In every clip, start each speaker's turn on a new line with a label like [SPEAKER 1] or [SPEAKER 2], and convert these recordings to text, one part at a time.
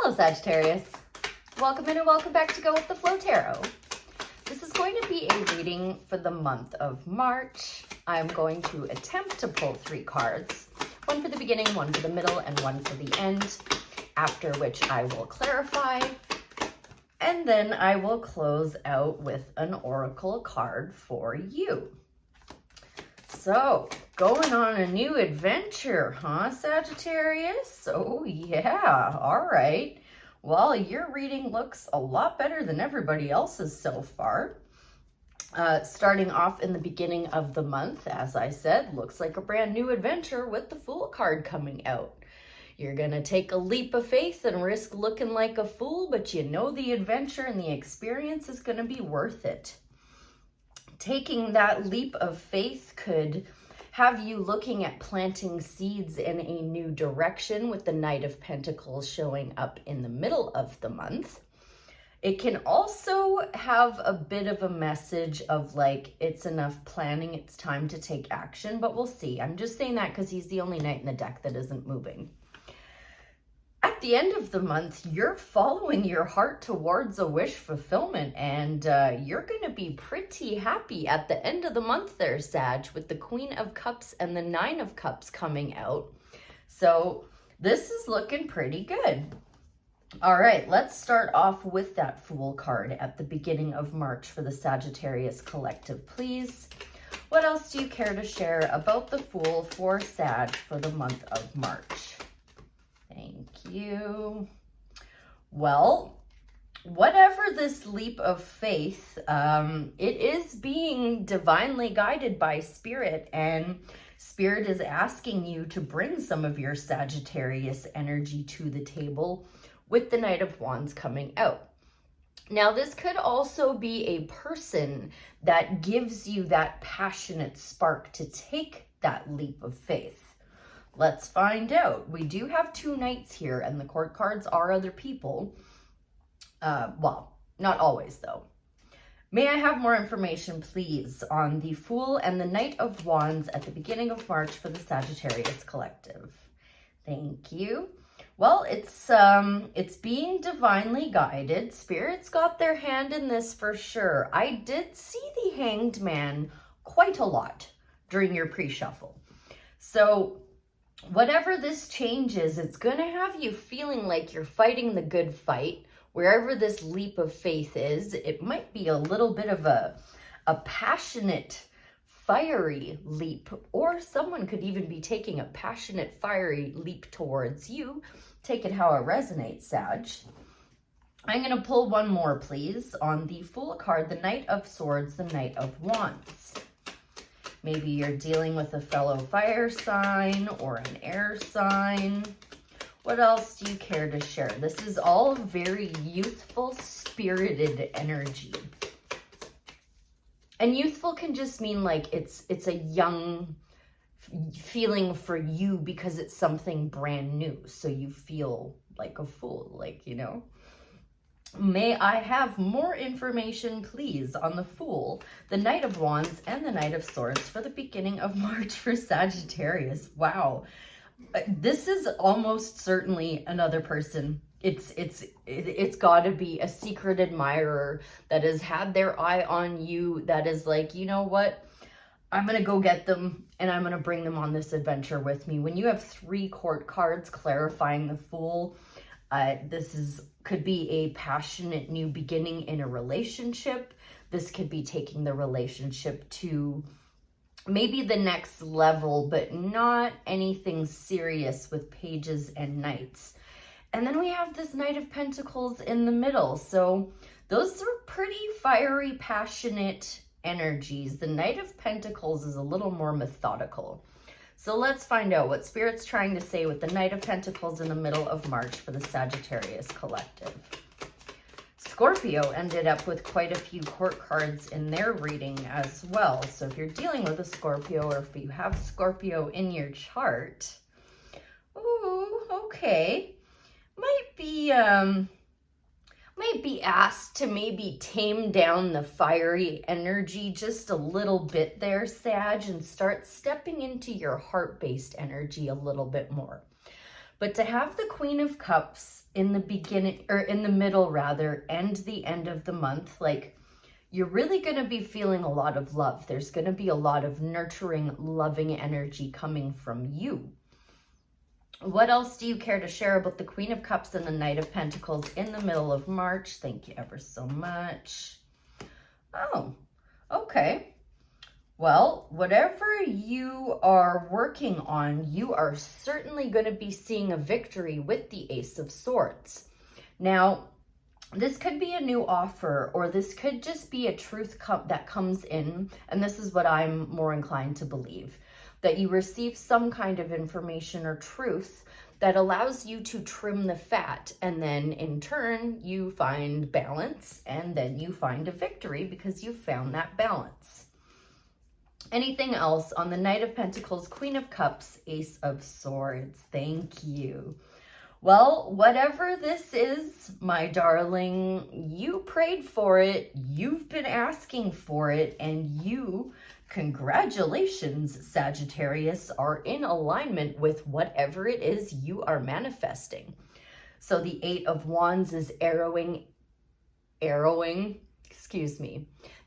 [SPEAKER 1] Hello, Sagittarius. Welcome in and welcome back to Go With The Flow Tarot. This is going to be a reading for the month of March. I'm going to attempt to pull 3 cards, one for the beginning, one for the middle, and one for the end, after which I will clarify, and then I will close out with an oracle card for you. So, going on a new adventure, huh, Sagittarius? Oh, yeah. All right. Well, your reading looks a lot better than everybody else's so far. Starting off in the beginning of the month, as I said, looks like a brand new adventure with the Fool card coming out. You're going to take a leap of faith and risk looking like a fool, but you know the adventure and the experience is going to be worth it. Taking that leap of faith could have you looking at planting seeds in a new direction with the Knight of Pentacles showing up in the middle of the month. It can also have a bit of a message of like, it's enough planning, it's time to take action, but we'll see. I'm just saying that because he's the only knight in the deck that isn't moving. At the end of the month, you're following your heart towards a wish fulfillment, and you're going to be pretty happy at the end of the month there, Sag, with the Queen of Cups and the Nine of Cups coming out. So this is looking pretty good. All right, let's start off with that Fool card at the beginning of March for the Sagittarius Collective, please. What else do you care to share about the Fool for Sag for the month of March? Thank you. Well, whatever this leap of faith, it is being divinely guided by Spirit, and Spirit is asking you to bring some of your Sagittarius energy to the table with the Knight of Wands coming out. Now, this could also be a person that gives you that passionate spark to take that leap of faith. Let's find out. We do have 2 knights here, and the court cards are other people. Well, not always, though. May I have more information, please, on the Fool and the Knight of Wands at the beginning of March for the Sagittarius Collective? Thank you. Well, it's being divinely guided. Spirit's got their hand in this for sure. I did see the Hanged Man quite a lot during your pre-shuffle. So whatever this change is, it's going to have you feeling like you're fighting the good fight. Wherever this leap of faith is, it might be a little bit of a passionate, fiery leap, or someone could even be taking a passionate, fiery leap towards you. Take it how it resonates, Sag. I'm going to pull one more, please, on the Fool card, the Knight of Swords, the Knight of Wands. Maybe you're dealing with a fellow fire sign or an air sign. What else do you care to share? This is all very youthful, spirited energy. And youthful can just mean like it's a young feeling for you because it's something brand new. So you feel like a fool, like, you know. May I have more information, please, on the Fool, the Knight of Wands, and the Knight of Swords for the beginning of March for Sagittarius? Wow. This is almost certainly another person. It's got to be a secret admirer that has had their eye on you, that is like, you know what? I'm going to go get them, and I'm going to bring them on this adventure with me. When you have 3 court cards clarifying the Fool, this could be a passionate new beginning in a relationship. This could be taking the relationship to maybe the next level, but not anything serious with pages and knights. And then we have this Knight of Pentacles in the middle. So those are pretty fiery, passionate energies. The Knight of Pentacles is a little more methodical. So let's find out what Spirit's trying to say with the Knight of Pentacles in the middle of March for the Sagittarius Collective. Scorpio ended up with quite a few court cards in their reading as well. So if you're dealing with a Scorpio, or if you have Scorpio in your chart, ooh, okay, might be asked to maybe tame down the fiery energy just a little bit there, Sag, and start stepping into your heart-based energy a little bit more. But to have the Queen of Cups in the beginning, or in the middle rather, and the end of the month, like, you're really going to be feeling a lot of love. There's going to be a lot of nurturing, loving energy coming from you. What else do you care to share about the Queen of Cups and the Knight of Pentacles in the middle of March? Thank you ever so much. Oh, okay. Well, whatever you are working on, you are certainly going to be seeing a victory with the Ace of Swords. Now, this could be a new offer, or this could just be a truth that comes in, and this is what I'm more inclined to believe, that you receive some kind of information or truth that allows you to trim the fat, and then in turn you find balance, and then you find a victory because you found that balance. Anything else on the Knight of Pentacles, Queen of Cups, Ace of Swords? Thank you. Well, whatever this is, my darling, you prayed for it, you've been asking for it, and you, congratulations, Sagittarius, are in alignment with whatever it is you are manifesting. So the Eight of Wands is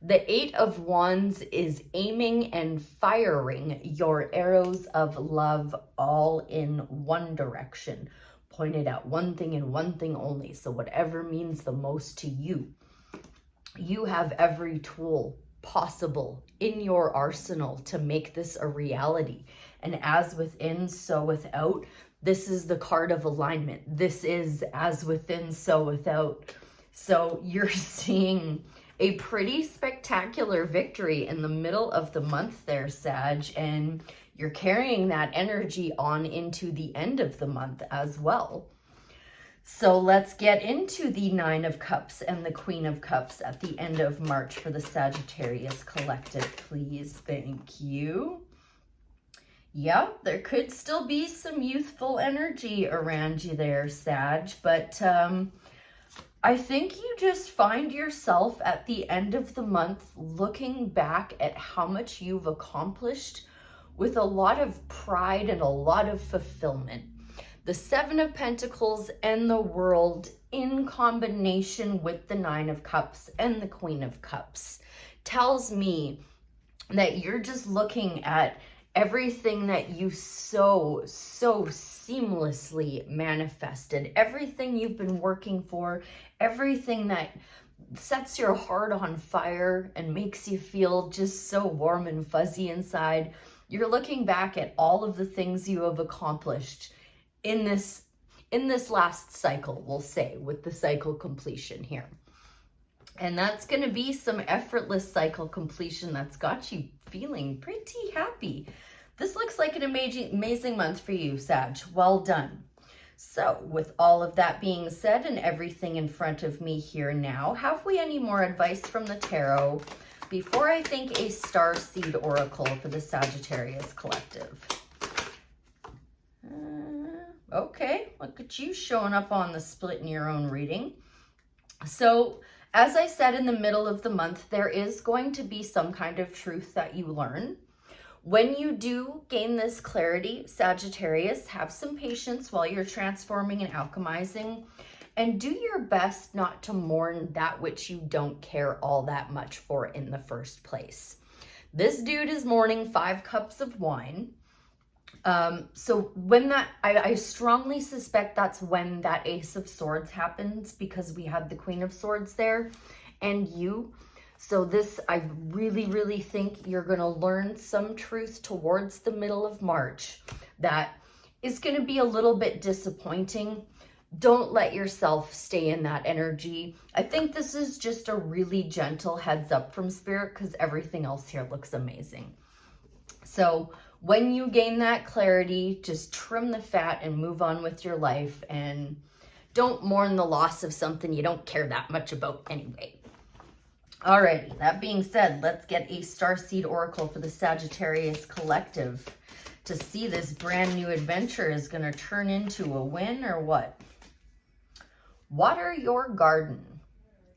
[SPEAKER 1] The Eight of Wands is aiming and firing your arrows of love all in one direction, pointed at one thing and one thing only. So whatever means the most to you, you have every tool possible in your arsenal to make this a reality. And as within, so without. This is the card of alignment. This is as within, so without. So you're seeing a pretty spectacular victory in the middle of the month there, Sag, and you're carrying that energy on into the end of the month as well. So let's get into the Nine of Cups and the Queen of Cups at the end of March for the Sagittarius collective, please. Thank you. Yeah, there could still be some youthful energy around you there, Sag, but I think you just find yourself at the end of the month looking back at how much you've accomplished with a lot of pride and a lot of fulfillment. The Seven of Pentacles and the World in combination with the Nine of Cups and the Queen of Cups tells me that you're just looking at everything that you so seamlessly manifested, everything you've been working for, everything that sets your heart on fire and makes you feel just so warm and fuzzy inside. You're looking back at all of the things you have accomplished in this last cycle, we'll say, with the cycle completion here. And that's going to be some effortless cycle completion that's got you feeling pretty happy. This looks like an amazing month for you, Sag. Well done. So with all of that being said and everything in front of me here now, have we any more advice from the tarot before I think a star seed oracle for the Sagittarius collective? Okay, look at you showing up on the split in your own reading. So as I said, in the middle of the month, there is going to be some kind of truth that you learn. When you do gain this clarity, Sagittarius, have some patience while you're transforming and alchemizing, and do your best not to mourn that which you don't care all that much for in the first place. This dude is mourning 5 cups of wine. So when that, I strongly suspect that's when that Ace of Swords happens, because we had the Queen of Swords there and you. So this, I really think you're going to learn some truth towards the middle of March that is going to be a little bit disappointing. Don't let yourself stay in that energy. I think this is just a really gentle heads up from Spirit, because everything else here looks amazing. So when you gain that clarity, just trim the fat and move on with your life, and don't mourn the loss of something you don't care that much about anyway. Alrighty, that being said, let's get a starseed oracle for the Sagittarius collective to see this brand new adventure is going to turn into a win or what. Water your garden.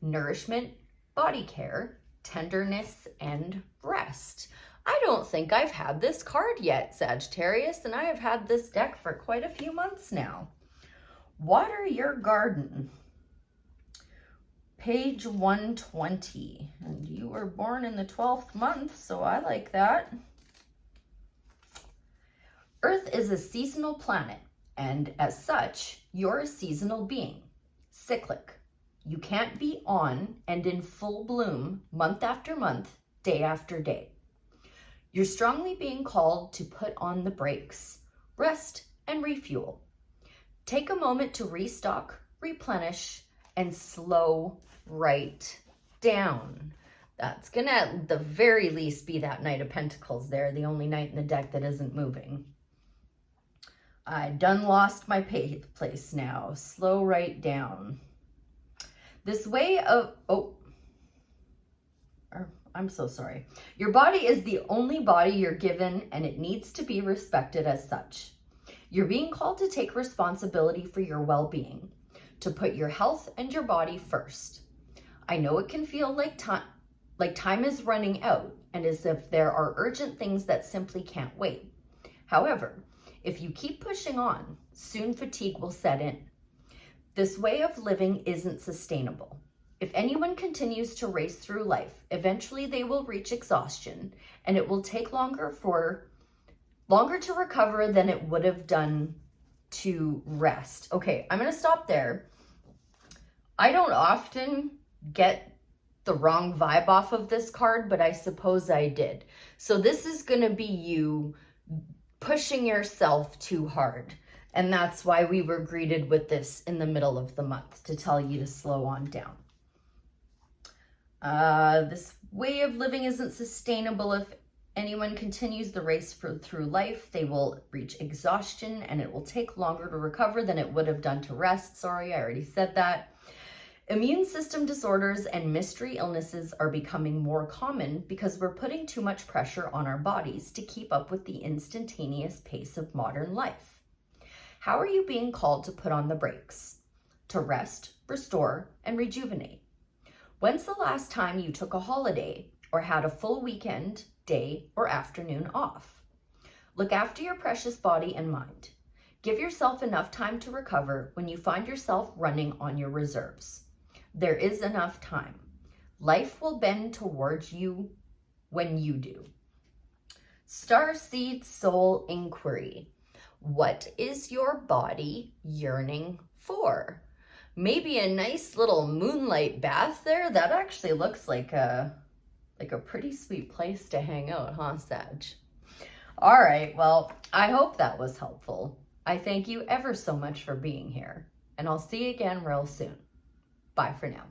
[SPEAKER 1] Nourishment, body care, tenderness, and rest. I don't think I've had this card yet, Sagittarius, and I have had this deck for quite a few months now. Water your garden. Page 120. And you were born in the 12th month, so I like that. Earth is a seasonal planet, and as such, you're a seasonal being. Cyclic. You can't be on and in full bloom month after month, day after day. You're strongly being called to put on the brakes, rest, and refuel. Take a moment to restock, replenish, and slow right down. That's gonna at the very least be that Knight of Pentacles there, the only knight in the deck that isn't moving. I done lost my place now. Slow right down. This way of, I'm so sorry. Your body is the only body you're given, and it needs to be respected as such. You're being called to take responsibility for your well-being, to put your health and your body first. I know it can feel like time is running out and as if there are urgent things that simply can't wait. However, if you keep pushing on, soon fatigue will set in. This way of living isn't sustainable. If anyone continues to race through life, eventually they will reach exhaustion, and it will take longer to recover than it would have done to rest. Okay, I'm going to stop there. I don't often get the wrong vibe off of this card, but I suppose I did. So this is going to be you pushing yourself too hard. And that's why we were greeted with this in the middle of the month, to tell you to slow on down. This way of living isn't sustainable. If anyone continues the race through life, they will reach exhaustion, and it will take longer to recover than it would have done to rest. Sorry, I already said that. Immune system disorders and mystery illnesses are becoming more common because we're putting too much pressure on our bodies to keep up with the instantaneous pace of modern life. How are you being called to put on the brakes? To rest, restore, and rejuvenate. When's the last time you took a holiday or had a full weekend, day, or afternoon off? Look after your precious body and mind. Give yourself enough time to recover when you find yourself running on your reserves. There is enough time. Life will bend towards you when you do. Starseed Soul Inquiry. What is your body yearning for? Maybe a nice little moonlight bath there. That actually looks like a pretty sweet place to hang out, huh, Sag? All right, well, I hope that was helpful. I thank you ever so much for being here, and I'll see you again real soon. Bye for now.